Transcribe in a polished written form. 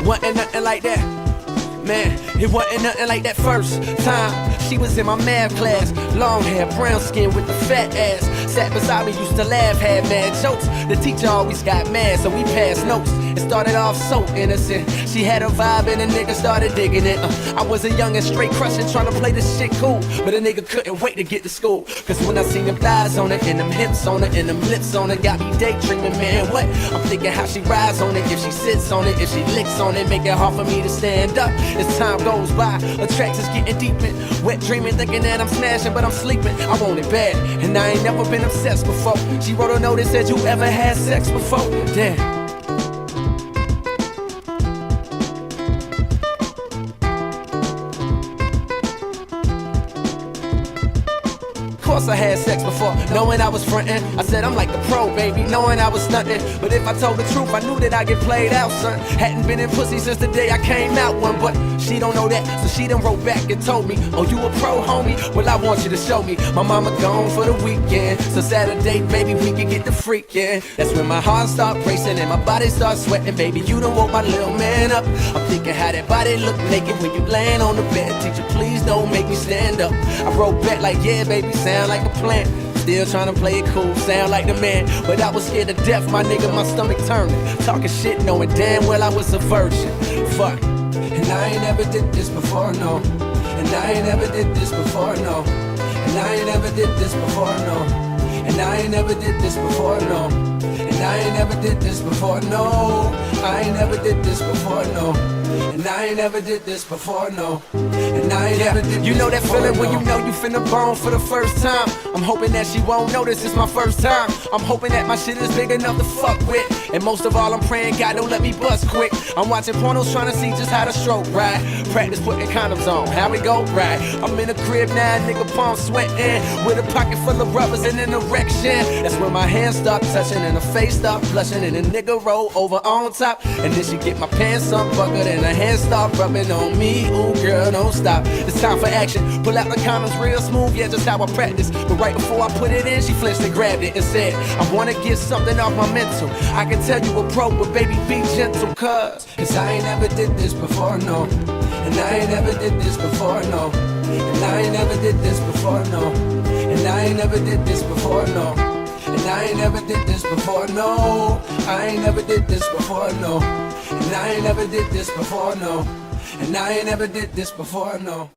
Wasn't nothing like that. Man, it wasn't nothing like that first time. She was in my math class, long hair, brown skin with the fat ass. Sat beside me, used to laugh, had mad jokes. The teacher always got mad, so we passed notes. It started off so innocent. She had a vibe and a nigga started digging it. I was a young and straight crushing, trying to play this shit cool, but a nigga couldn't wait to get to school. Cause when I seen them thighs on it, and them hips on it, and them lips on it, got me daydreaming, man, what? I'm thinking how she rides on it, if she sits on it, if she licks on it, make it hard for me to stand up. As time goes by, the tracks is getting deep in. Wet dreaming, thinking that I'm smashing, but I'm sleeping. I want it bad, and I ain't never been obsessed before. She wrote a note that said, you ever had sex before? Damn. Of course I had sex before, knowing I was frontin'. I said I'm like the pro, baby, knowing I was stuntin'. But if I told the truth, I knew that I'd get played out, son. Hadn't been in pussy since the day I came out one, but she don't know that, so she done wrote back and told me, oh, you a pro, homie? Well, I want you to show me. My mama gone for the weekend, so Saturday, baby, we can get the freakin'. That's when my heart start racing and my body start sweating, baby, you done woke my little man up. I'm thinking how that body look naked when you laying on the bed. Teacher, please don't make me stand up. I wrote back like, yeah, baby, sound like a plan. Still trying to play it cool, sound like the man, but I was scared to death, my nigga, my stomach turning. Talking shit, knowing damn well I was a virgin. Fuck. And I ain't never did this before, no. And I ain't never did this before, no. And I ain't never did this before, no. And I ain't never did this before, no. And I ain't never did this before, no. I ain't never did this before, no. And I ain't never did this before, no. And I ain't never did this. You know that feeling when you know you finna bone for the first time. I'm hoping that she won't notice it's my first time. I'm hoping that my shit is big enough to fuck with. And most of all, I'm praying God don't let me bust quick. I'm watching pornos trying to see just how to stroke right. Practice putting condoms on, how we go right. I'm in the crib now, nigga, palm sweating, with a pocket full of rubbers and an erection. That's when my hands start touching and her face start blushing, and the nigga roll over on top. And then she get my pants unbuckled and her hands start rubbing on me. Ooh, girl, don't stop. It's time for action. Pull out the condoms real smooth, yeah, just how I practice. But right before I put it in, she flinched and grabbed it and said, I wanna get something off my mental. I can tell you a pro, but baby, be gentle, cause I ain't never did this before, no. And I ain't never did this before, no. And I ain't never did this before, no. And I ain't never did this before, no. And I ain't never did this before, no. I ain't never did this before, no. And I ain't never did this before, no. And I ain't never did this before, no.